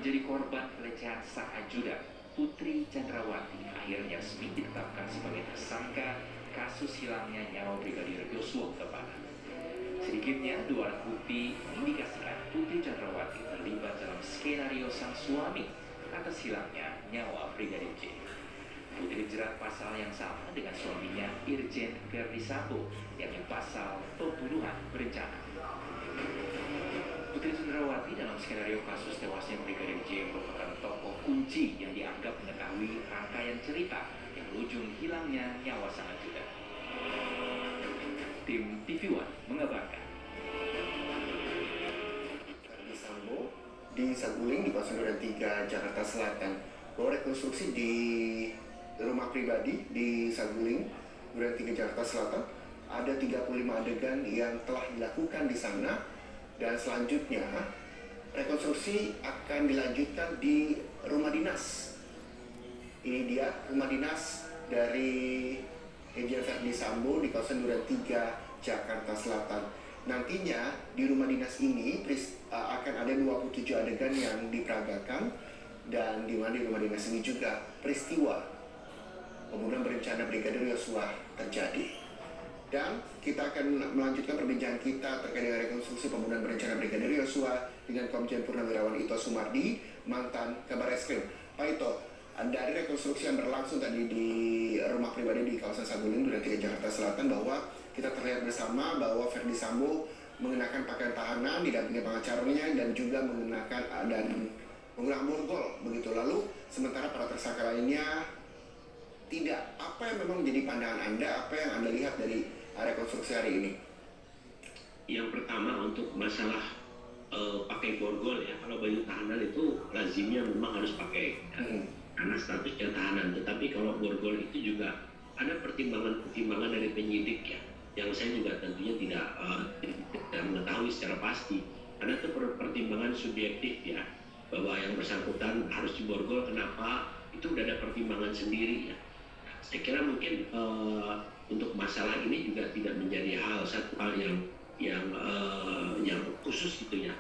menjadi korban pelecehan sang ajudan, Putri Chandrawati akhirnya resmi ditetapkan sebagai tersangka kasus hilangnya nyawa Brigadir Yosua Huta Barat. Sedikitnya dua alat bukti mengindikasikan Putri Chandrawati terlibat dalam skenario sang suami atas hilangnya nyawa Brigadir J. Putri dijerat pasal yang sama dengan suaminya Irjen Verdi Sambo, yakni pasal pembunuhan berencana. Putri Chandrawati dalam skenario kasus tewasnya Brigadir J merupakan tokoh kunci yang dianggap mengetahui rangkaian cerita yang berujung hilangnya nyawa sang ajudan. Tim TV One mengabarkan. Verdi Sambo di Saguling di kawasan Duren 3 Jakarta Selatan bahwa rekonstruksi di rumah pribadi di Saguling Duren 3 Jakarta Selatan ada 35 adegan yang telah dilakukan di sana, dan selanjutnya rekonstruksi akan dilanjutkan di rumah dinas. Ini dia rumah dinas dari Irjen Verdi Sambo di kawasan Duren 3 Jakarta Selatan. Nantinya di rumah dinas ini akan ada 27 adegan yang diperagakan, dan di mana di rumah dinas ini juga peristiwa pembunuhan berencana Brigadir Yosua terjadi. Dan kita akan melanjutkan perbincangan kita terkait dengan rekonstruksi pembunuhan berencana Brigadir Yosua dengan Komjen Purnawirawan Ito Sumardi, mantan Kabar Eskrim. Pak Ito, dari rekonstruksi yang berlangsung tadi di rumah pribadi di kawasan Saguling Duren 3 Jakarta Selatan, bahwa kita terlihat bersama bahwa Verdi Sambo mengenakan pakaian tahanan didampingi pengacaranya dan juga menggunakan borgol begitu. Lalu sementara para tersangka lainnya tidak. Apa yang memang menjadi pandangan Anda, apa yang Anda lihat dari rekonstruksi hari ini? Yang pertama untuk masalah pakai borgol ya, kalau baju tahanan itu lazimnya memang harus pakai karena statusnya tahanan. Tetapi kalau borgol itu juga ada pertimbangan-pertimbangan dari penyidik ya, yang saya juga tentunya tidak mengetahui secara pasti. Ada tuh pertimbangan subjektif ya, bahwa yang bersangkutan harus diborgol, kenapa, itu udah ada pertimbangan sendiri ya. Saya kira mungkin untuk masalah ini juga tidak menjadi satu hal yang khusus gitu ya,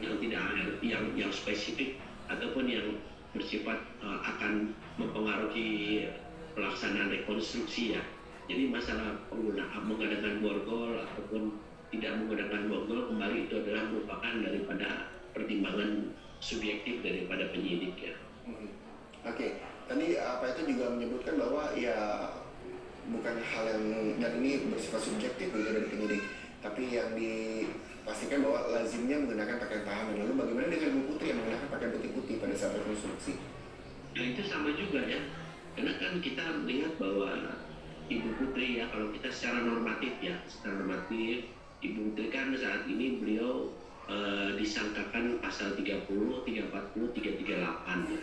yang tidak yang spesifik ataupun yang bersifat akan mempengaruhi pelaksanaan rekonstruksi ya. Jadi masalah menggunakan borgol ataupun tidak menggunakan borgol kembali itu adalah merupakan daripada pertimbangan subjektif daripada penyidik ya. Oke. Tadi Pak itu juga menyebutkan bahwa ya bukan hal yang, dan ini bersifat subjektif gitu dari penyidik, tapi yang dipastikan bahwa lazimnya menggunakan pakaian tahanan. Lalu bagaimana dengan Ibu Putri yang menggunakan pakaian putih-putih pada saat rekonstruksi? Nah itu sama juga ya, karena kan kita melihat bahwa Ibu Putri ya, kalau kita secara normatif Ibu Putri kan saat ini beliau disangkakan pasal 30, 340, 338 ya,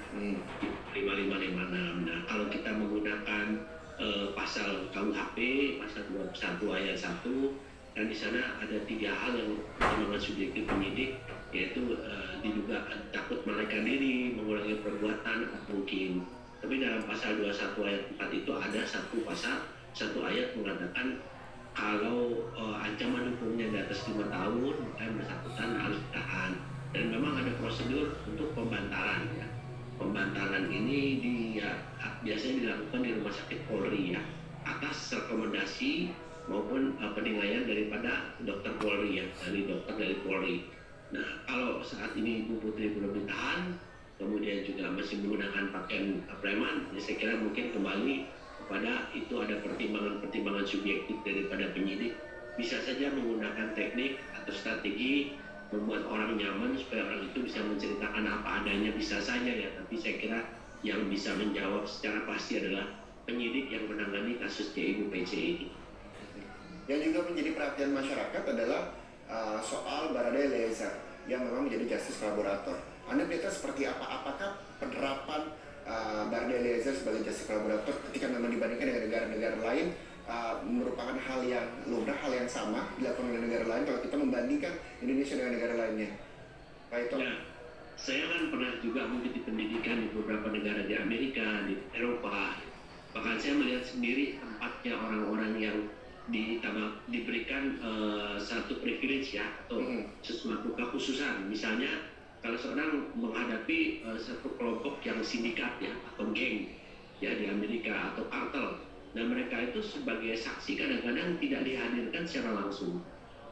5556. Nah kalau kita menggunakan pasal KUHP pasal 21 ayat 1, dan di sana ada 3 hal yang pertimbangan subjektif penyidik, yaitu diduga takut melarikan diri, mengulangi perbuatan mungkin. Tapi dalam pasal 21 ayat 4 itu ada satu ayat mengatakan kalau ancaman hukumnya di atas 5 tahun, maka yang bersangkutan harus ditahan. Dan memang ada prosedur untuk pembantaran ya. Pembantaran ini biasanya dilakukan di rumah sakit Polri ya, atas rekomendasi maupun penilaian daripada dokter Polri ya, dari Polri. Nah kalau saat ini Ibu Putri belum ditahan, kemudian juga masih menggunakan pakaian preman, ya saya kira mungkin kembali kepada itu ada pertimbangan subjektif daripada penyidik. Bisa saja menggunakan teknik atau strategi membuat orang nyaman supaya orang itu bisa menceritakan apa adanya, bisa saja ya. Tapi saya kira yang bisa menjawab secara pasti adalah penyidik yang menangani kasusnya Ibu PC ini. Yang juga menjadi perhatian masyarakat adalah soal Barada Eliezer yang memang menjadi justice kolaborator. Anda melihatnya seperti apa? Apakah penerapan Barada Eliezer sebagai justice kolaborator ketika memang dibandingkan dengan negara-negara lain merupakan hal yang lumrah, hal yang sama dilakukan oleh negara lain kalau kita membandingkan Indonesia dengan negara lainnya? Pak Ito? Ya, saya kan pernah juga mengikuti pendidikan di beberapa negara di Amerika, di Eropa. Bahkan saya melihat sendiri tempatnya orang-orang yang diberikan satu privilege ya, atau sesuatu kekhususan. Misalnya kalau seorang menghadapi satu kelompok yang sindikat ya atau geng ya di Amerika atau kartel, dan mereka itu sebagai saksi kadang-kadang tidak dihadirkan secara langsung,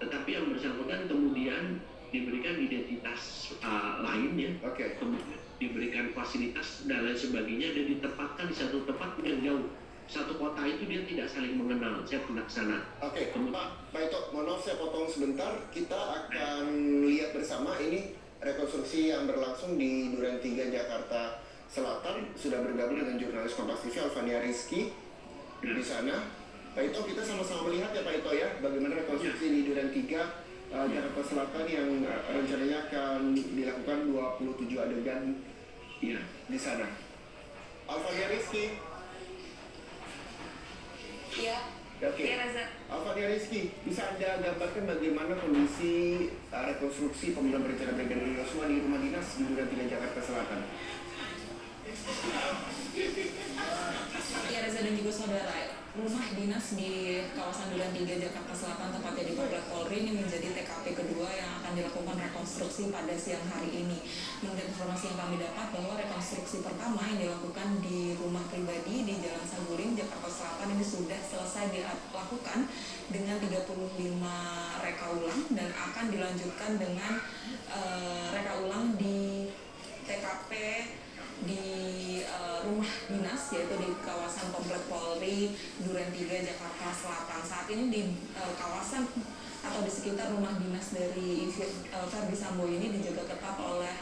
tetapi yang bersangkutan kemudian diberikan identitas lain ya, kemudian diberikan fasilitas dan lain sebagainya, dan ditempatkan di satu tempat yang jauh, satu kota itu dia tidak saling mengenal. Saya pernah ke sana. Pak Ito, mohon maaf saya potong sebentar. Kita akan lihat bersama ini rekonstruksi yang berlangsung di Duren 3 Jakarta Selatan. Sudah bergabung dengan jurnalis Kompas TV Alvania Rizky di sana. Pak Ito, kita sama-sama melihat ya Pak Ito ya, bagaimana rekonstruksi di Duren 3 Jakarta Selatan yang rencananya akan dilakukan 27 adegan di sana. Alvania Rizky. Iya. Iya, Reza. Alvania Rizky, bisa Anda gambarkan bagaimana kondisi rekonstruksi pembunuhan berencana Brigadir Yosua di rumah dinas di Duren 3 Jakarta Selatan? Ya, Reza dan juga saudara, rumah dinas di kawasan Duren 3 Jakarta Selatan, tepatnya di Komplek Polri, ini menjadi TKP kedua yang akan dilakukan rekonstruksi pada siang hari ini. Menurut informasi yang kami dapat bahwa rekonstruksi pertama yang dilakukan di rumah pribadi di Jalan Saguling, Jakarta Selatan ini sudah selesai dilakukan dengan 35 reka ulang dan akan dilanjutkan dengan reka ulang di TKP di rumah dinas, yaitu di kawasan Komplek Polri Duren 3 Jakarta Selatan. Saat ini di kawasan atau di sekitar rumah dinas dari Verdi Sambo ini dijaga ketat oleh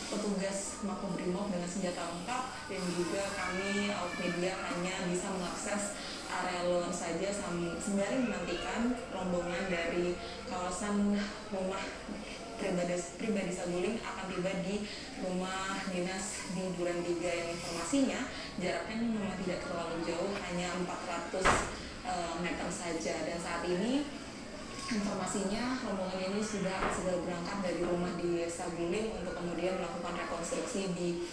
petugas Makobrimob dengan senjata lengkap, dan juga kami awak media hanya bisa mengakses area luar saja sembari menantikan rombongan dari kawasan rumah pribadi Saguling akan tiba di rumah dinas di Duren 3 yang informasinya jaraknya memang tidak terlalu jauh, hanya 400 meter saja. Dan saat ini informasinya rombongan ini sudah segera berangkat dari rumah di Saguling untuk kemudian melakukan rekonstruksi di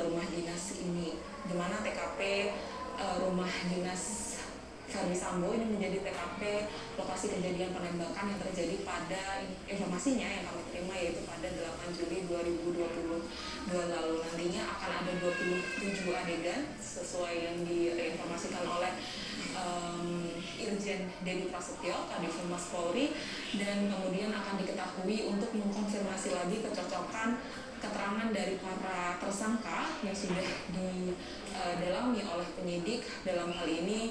rumah dinas ini, di mana TKP rumah dinas Verdi Sambo ini menjadi TKP lokasi kejadian penembakan yang terjadi pada informasinya yang kami terima, yaitu pada 8 Juli 2022 lalu. Nantinya akan ada 27 adegan sesuai yang diinformasikan oleh Irjen Dedi Prasetyo, Kadif Humas Polri, dan kemudian akan diketahui untuk mengkonfirmasi lagi kecocokan keterangan dari para tersangka yang sudah didalami oleh penyidik. Dalam hal ini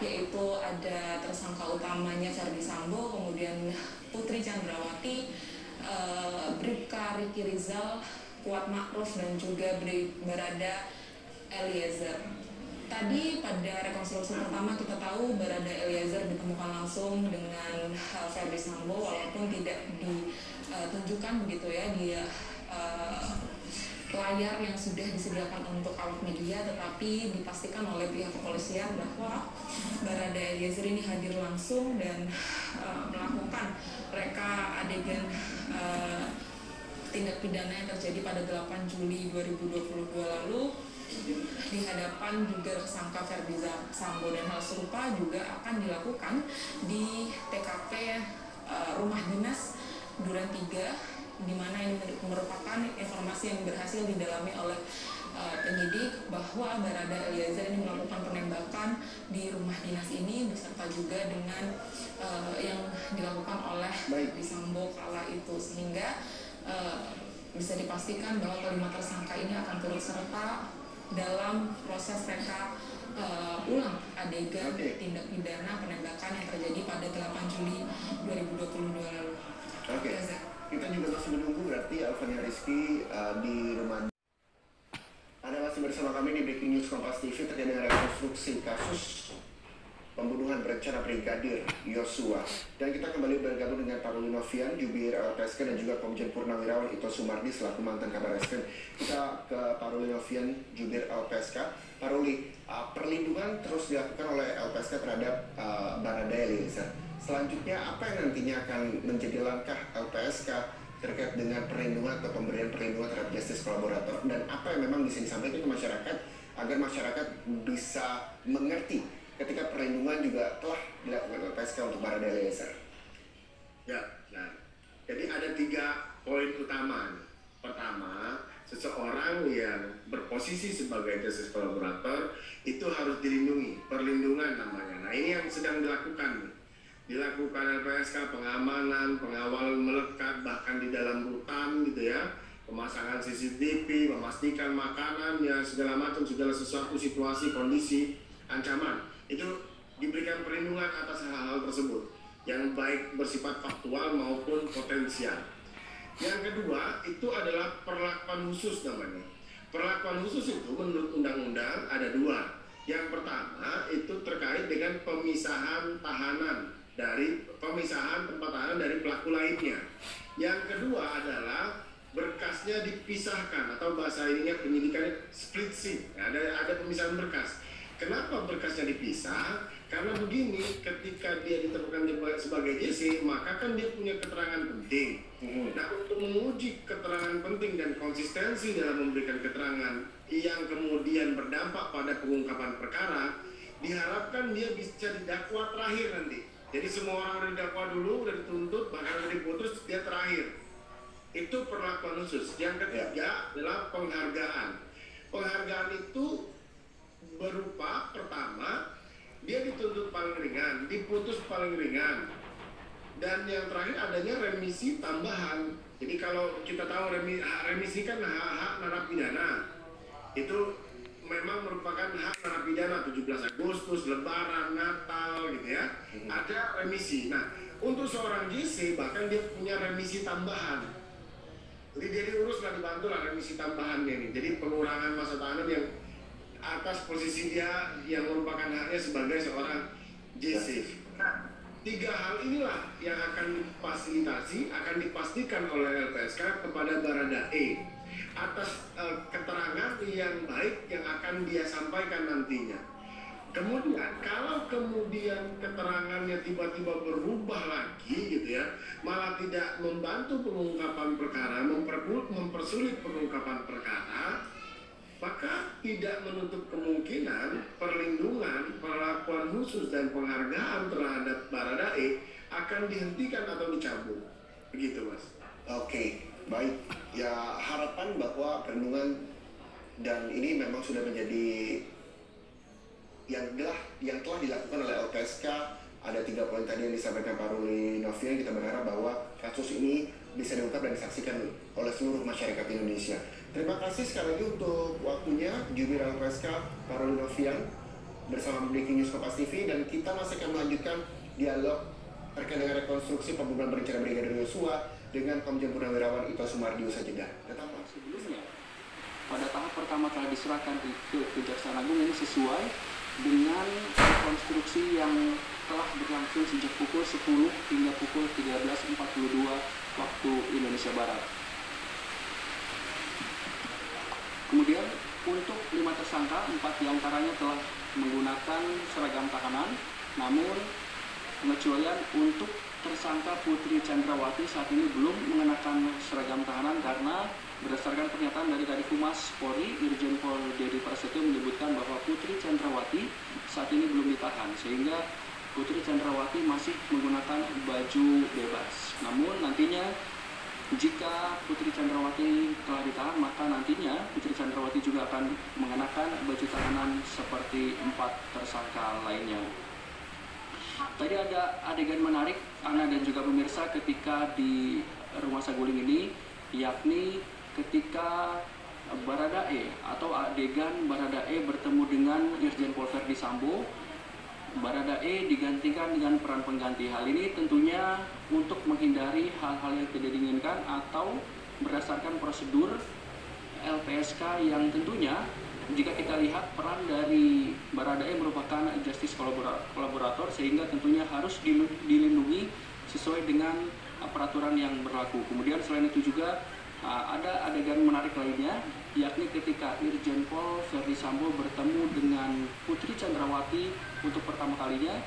yaitu ada tersangka utamanya Verdi Sambo, kemudian Putri Chandrawati, Bribka Riki Rizal, Kuat Ma'ruf, dan juga Barada Eliezer. Tadi pada rekonstruksi pertama kita tahu Barada Eliezer ditemukan langsung dengan Verdi Sambo, walaupun tidak ditunjukkan begitu ya di layar yang sudah disediakan untuk awak media, tetapi dipastikan oleh pihak kepolisian bahwa Barada Eliezer ini hadir langsung dan melakukan reka adegan tindak pidana yang terjadi pada 8 Juli 2022 lalu di hadapan juga tersangka Verdi Sambo, dan hal serupa juga akan dilakukan di TKP rumah dinas Duren 3, di mana ini merupakan informasi yang berhasil didalami oleh penyidik bahwa Barada Eliezer ini melakukan penembakan di rumah dinas ini beserta juga dengan yang dilakukan oleh Verdi Sambo kala itu, sehingga bisa dipastikan bahwa kelima tersangka ini akan turut serta dalam proses reka ulang adegan tindak pidana penembakan yang terjadi pada 8 Juli 2022 lalu. Kita juga masih menunggu berarti Alvania Rizky di rumah. Anda masih bersama kami di Breaking News Kompas TV terkait dengan rekonstruksi kasus pembunuhan berencana Brigadir Yosua. Dan kita kembali bergabung dengan Pak Ruli Novian, Jubir LPSK, dan juga Komjen Purnawirawan Ito Sumardi selaku mantan Kabar Reskrim. Kita ke Pak Ruli Novian, Jubir LPSK. Pak Ruli, perlindungan terus dilakukan oleh LPSK terhadap Barada Eliezer. Selanjutnya apa yang nantinya akan menjadi langkah LPSK terkait dengan perlindungan atau pemberian perlindungan terhadap justice kolaborator, dan apa yang memang bisa disampaikan ke masyarakat agar masyarakat bisa mengerti ketika perlindungan juga telah dilakukan LPSK untuk Barada Eliezer? Ya, nah Jadi ada 3 poin utama. Pertama, seseorang yang berposisi sebagai justice kolaborator itu harus dilindungi, perlindungan namanya. Nah, ini yang sedang dilakukan. Dilakukan LPSK, pengamanan, pengawalan melekat, bahkan di dalam rutan gitu ya, pemasangan CCTV, memastikan makanan, ya segala macam, segala sesuatu, situasi, kondisi, ancaman. Itu diberikan perlindungan atas hal-hal tersebut, yang baik bersifat faktual maupun potensial. Yang kedua, itu adalah perlakuan khusus namanya. Perlakuan khusus itu menurut undang-undang ada 2. Yang pertama, itu terkait dengan pemisahan tahanan dari pemisahan tempat tahanan dari pelaku lainnya. Yang kedua adalah berkasnya dipisahkan atau bahasa ininya penyidikannya split sheet. Ada pemisahan berkas. Kenapa berkasnya dipisah? Karena begini, ketika dia ditemukan sebagai JC, maka kan dia punya keterangan penting. Nah, untuk menguji keterangan penting dan konsistensi dalam memberikan keterangan yang kemudian berdampak pada pengungkapan perkara, diharapkan dia bisa didakwa terakhir nanti. Jadi semua orang udah didakwa dulu, udah dituntut, bahkan udah diputus, dia terakhir. Itu perlakuan khusus. Yang ketiga adalah penghargaan. Penghargaan itu berupa pertama, dia dituntut paling ringan, diputus paling ringan. Dan yang terakhir adanya remisi tambahan. Jadi kalau kita tahu remisi kan hak narapidana. Itu memang merupakan hak narapidana 17 Agustus, Lebaran, Natal gitu ya. Ada remisi. Nah, untuk seorang JC bahkan dia punya remisi tambahan. Jadi dia diuruslah, dibantu lah remisi tambahannya ini. Jadi pengurangan masa tahanan yang atas posisi dia yang merupakan haknya sebagai seorang JC. Nah, 3 hal inilah yang akan difasilitasi, akan dipastikan oleh LPSK kepada Baradae atas keterangan yang baik yang akan dia sampaikan nantinya. Kemudian kalau kemudian keterangannya tiba-tiba berubah lagi gitu ya, malah tidak membantu pengungkapan perkara, mempersulit pengungkapan perkara, maka tidak menutup kemungkinan perlindungan, perlakuan khusus dan penghargaan terhadap Baradae akan dihentikan atau dicabut. Begitu, Mas. Oke, baik. Ya, harapan bahwa perlindungan dan ini memang sudah menjadi yang telah dilakukan oleh LPSK. Ada 3 poin tadi yang disampaikan Pak Ruli Novian. Kita berharap bahwa kasus ini bisa diungkap dan disaksikan oleh seluruh masyarakat Indonesia. Terima kasih sekali lagi untuk waktunya Jubir LPSK Pak Ruli Novian bersama Breaking News Kompas TV, dan kita masih akan melanjutkan dialog terkait dengan rekonstruksi pembunuhan berencana Brigadir Yosua dengan Komjen Purnawirawan Ito Sumardi usai jeda. Tetaplah. Sebelumnya, pada tahap pertama telah diserahkan ke Kejaksaan Agung ini sesuai dengan rekonstruksi yang telah berlangsung sejak pukul 10 hingga pukul 13.42 waktu Indonesia Barat. Kemudian untuk 5 tersangka, 4 diantaranya telah menggunakan seragam tahanan, namun pengecualian untuk tersangka Putri Chandrawati saat ini belum mengenakan seragam tahanan karena berdasarkan pernyataan dari Kadif Humas Polri, Irjen Pol Dedi Prasetyo menyebutkan bahwa Putri Chandrawati saat ini belum ditahan, sehingga Putri Chandrawati masih menggunakan baju bebas. Namun nantinya jika Putri Chandrawati telah ditahan, maka nantinya Putri Chandrawati juga akan mengenakan baju tahanan seperti 4 tersangka lainnya. Tadi ada adegan menarik, Ana dan juga pemirsa, ketika di Rumah Saguling ini, yakni ketika Baradae atau adegan Baradae bertemu dengan Irjen Pol Verdi Sambo. Baradae digantikan dengan peran pengganti. Hal ini tentunya untuk menghindari hal-hal yang tidak diinginkan atau berdasarkan prosedur LPSK yang tentunya jika kita lihat peran dari Baradae merupakan justice kolaborator, sehingga tentunya harus dilindungi sesuai dengan peraturan yang berlaku. Kemudian selain itu juga ada adegan menarik lainnya, yakni ketika Irjen Pol Verdi Sambo bertemu dengan Putri Chandrawati untuk pertama kalinya.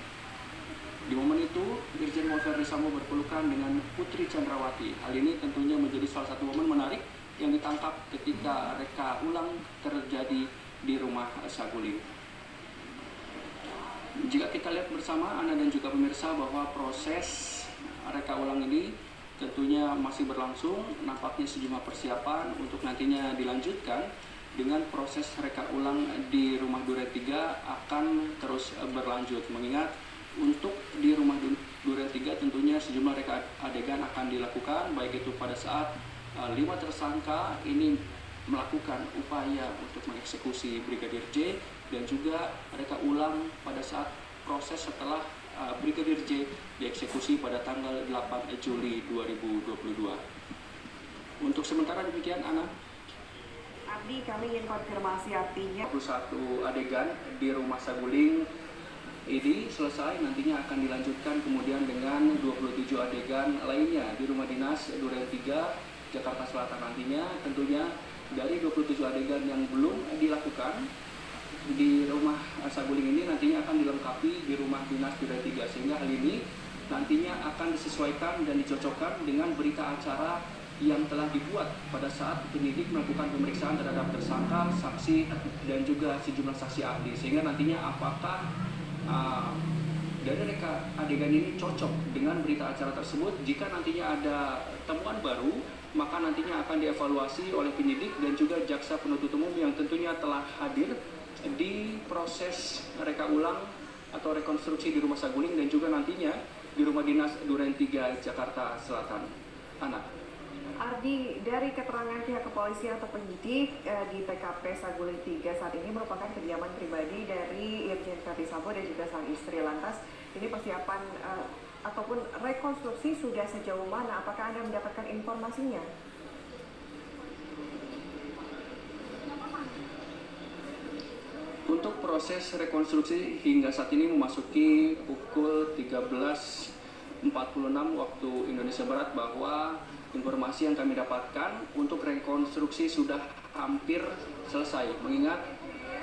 Di momen itu, Irjen Pol Verdi Sambo berpelukan dengan Putri Chandrawati. Hal ini tentunya menjadi salah satu momen menarik yang ditangkap ketika reka ulang terjadi di Rumah Saguling. Jika kita lihat bersama, Anda dan juga pemirsa, bahwa proses reka ulang ini tentunya masih berlangsung. Nampaknya sejumlah persiapan untuk nantinya dilanjutkan dengan proses reka ulang di rumah Duren 3 akan terus berlanjut. Mengingat untuk di rumah Duren 3 tentunya sejumlah reka adegan akan dilakukan, baik itu pada saat 5 tersangka ini melakukan upaya untuk mengeksekusi Brigadir J, dan juga reka ulang pada saat proses setelah Brigadir J dieksekusi pada tanggal 8 Juli 2022. Untuk sementara demikian, Ana. Abdi, kami ingin konfirmasi artinya 21 adegan di rumah Saguling ini selesai, nantinya akan dilanjutkan kemudian dengan 27 adegan lainnya di rumah dinas Duren 3 Jakarta Selatan. Nantinya tentunya dari 27 adegan yang belum dilakukan di rumah Saguling ini nantinya akan dilengkapi di rumah dinas Duren 3, sehingga hal ini nantinya akan disesuaikan dan dicocokkan dengan berita acara yang telah dibuat pada saat penyidik melakukan pemeriksaan terhadap tersangka, saksi, dan juga sejumlah saksi ahli, sehingga nantinya apakah dari reka adegan ini cocok dengan berita acara tersebut. Jika nantinya ada temuan baru, maka nantinya akan dievaluasi oleh penyidik dan juga jaksa penuntut umum yang tentunya telah hadir di proses reka ulang atau rekonstruksi di rumah Saguling dan juga nantinya di rumah dinas Duren 3 Jakarta Selatan. Anak. Ardi, dari keterangan pihak kepolisian atau penyidik di TKP Saguling 3 saat ini merupakan kediaman pribadi dari Irjen Verdi Sambo dan juga sang istri. Lantas, ini persiapan ataupun rekonstruksi sudah sejauh mana? Apakah Anda mendapatkan informasinya? Untuk proses rekonstruksi hingga saat ini memasuki pukul 13.46 waktu Indonesia Barat, bahwa informasi yang kami dapatkan untuk rekonstruksi sudah hampir selesai. Mengingat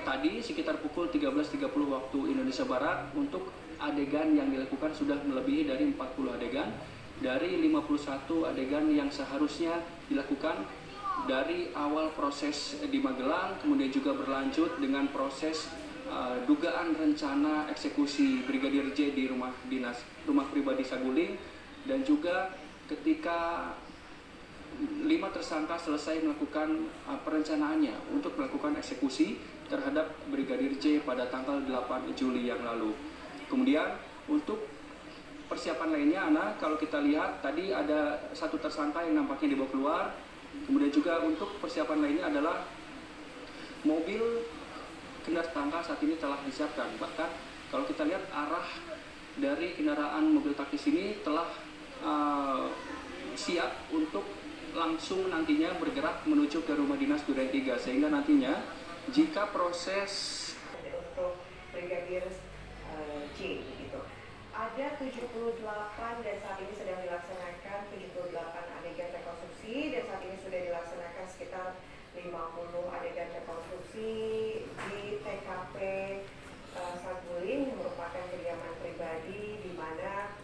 tadi sekitar pukul 13.30 waktu Indonesia Barat untuk adegan yang dilakukan sudah melebihi dari 40 adegan dari 51 adegan yang seharusnya dilakukan dari awal proses di Magelang, kemudian juga berlanjut dengan proses dugaan rencana eksekusi Brigadir J di rumah pribadi Saguling, dan juga ketika 5 tersangka selesai melakukan perencanaannya untuk melakukan eksekusi terhadap Brigadir J pada tanggal 8 Juli yang lalu. Kemudian untuk persiapan lainnya, Ana, kalau kita lihat tadi ada 1 tersangka yang nampaknya dibawa keluar. Kemudian juga untuk persiapan lainnya adalah mobil kendaraan tersangka saat ini telah disiapkan. Bahkan kalau kita lihat arah dari kendaraan mobil taktis ini telah siap untuk langsung nantinya bergerak menuju ke rumah dinas Duren 3, sehingga nantinya jika proses untuk Brigadir J gitu, ada 78 dan saat ini sedang dilaksanakan 78 adegan rekonstruksi, dan saat ini sudah dilaksanakan sekitar 50 adegan rekonstruksi di TKP Saguling yang merupakan kediaman pribadi, di mana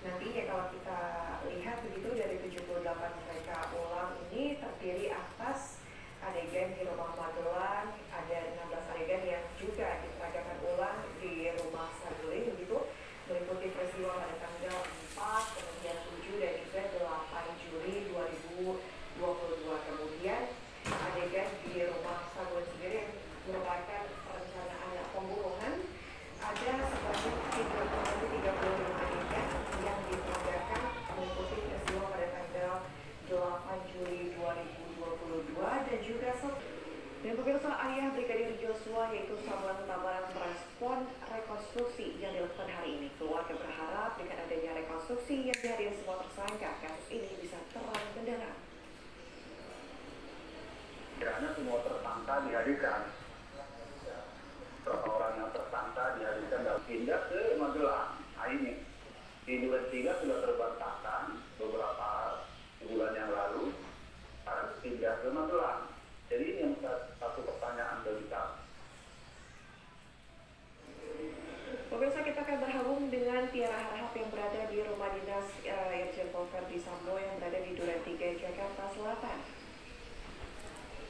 nantinya kalau kita lihat begitu dari 78 reka ulang ini terdiri atas adegan di rumah Magelang, ada 16 adegan yang juga diperagakan ulang di rumah Saguling begitu, meliputi peristiwa pada tanggal 4, kemudian 7 dan juga 8 Juli 2022. Kemudian adegan di rumah Saguling sendiri merupakan perencanaan pembunuhan, ada sebanyak 35 adegan yang diperagakan meliputi peristiwa pada tanggal 8 Juli 2022 dan juga dan pemirsa, ayah Brigadir Joshua yaitu Samuel Huta Barat merespon rekonstruksi yang dilakukan hari ini. Keluarga berharap dengan adanya rekonstruksi yang dihadiri semua tersangka, kasus ini bisa terang benderang. Kiranya semua tersangka dihadirkan. Berapa orang yang tersangka dihadirkan dan pindah ke Magelang. Nah ini di Duren 3 sudah terbantahkan beberapa bulan yang lalu harus pindah ke Magelang. Jadi ini yang satu pertanyaan bagi kami. Pemirsa, kita akan bergabung dengan Tiara Harahap yang berada di rumah dinas Irjen Pol Verdi Sambo yang berada di Duren 3 Jakarta Selatan.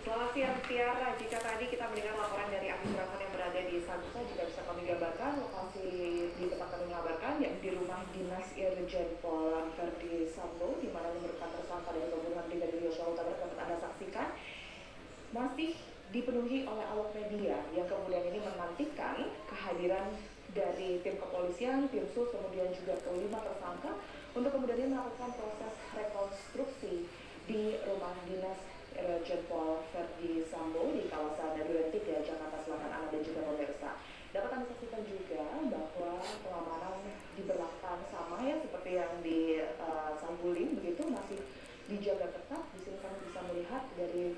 Selamat siang Tiara, jika tadi kita mendengar laporan dari Agus Rahman yang berada di Santosa, juga bisa kami gambarkan lokasi di tempat kami melaporkan, yakni di rumah dinas Irjen Pol Verdi Sambo, di mana merupakan tersangka dari pembunuhan Brigadir Yosua Huta Barat, dapat Anda saksikan masih dipenuhi oleh awak media yang kemudian ini menantikan kehadiran dari tim kepolisian, tim sus, kemudian juga kelima tersangka untuk kemudian melakukan proses rekonstruksi di rumah dinas Irjen Pol Verdi Sambo di kawasan Duren 3, Jakarta Selatan, Anda dan juga pemirsa. Dapat Anda saksikan juga bahwa pengamanan diberlakukan sama ya seperti yang di Saguling, begitu masih dijaga ketat. Di sini kami bisa melihat dari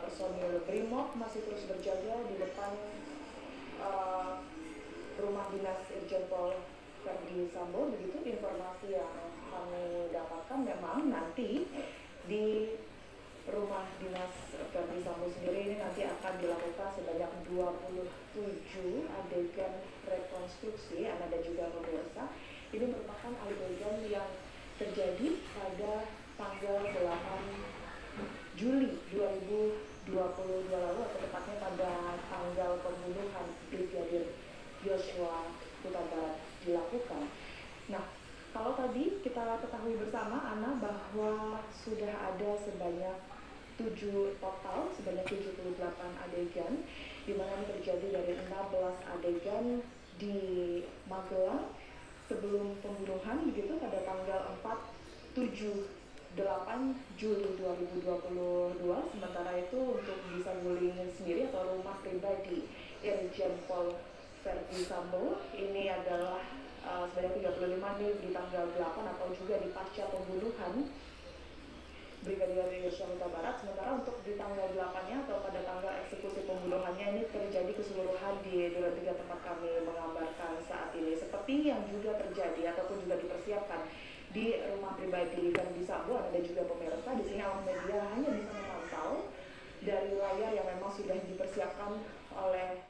personil Brimob masih terus berjaga di depan rumah dinas Irjen Pol Verdi Sambo. Begitu informasi yang kami dapatkan, memang nanti di rumah dinas Verdi Sambo sendiri ini nanti akan dilakukan sebanyak 27 adegan rekonstruksi. Anda dan juga pemirsa, ini merupakan adegan yang terjadi pada tanggal 8 Juli 2022 lalu, atau tepatnya pada tanggal pembunuhan Brigadir Yosua Huta Barat dilakukan. Nah, kalau tadi kita ketahui bersama, Ana, bahwa sudah ada sebanyak 78 adegan, di mana ini terjadi dari 16 adegan di Magelang sebelum pembunuhan, begitu pada tanggal 8 Juli 2022. Sementara itu untuk di Saguling sendiri atau rumah pribadi Irjen Pol Verdi Sambo ini adalah sebanyak 35 nih di tanggal 8 atau juga di pasca pembunuhan Brigadir Yosua Huta Barat. Sementara untuk di tanggal 8-nya atau pada tanggal eksekusi pembunuhannya ini terjadi keseluruhan di Duren 3 tempat kami mengambarkan saat ini. Seperti yang juga terjadi ataupun juga dipersiapkan di rumah pribadi Verdi Sambo, Anda dan juga pemirsa, di sini awak media hanya bisa memantau dari layar yang memang sudah dipersiapkan oleh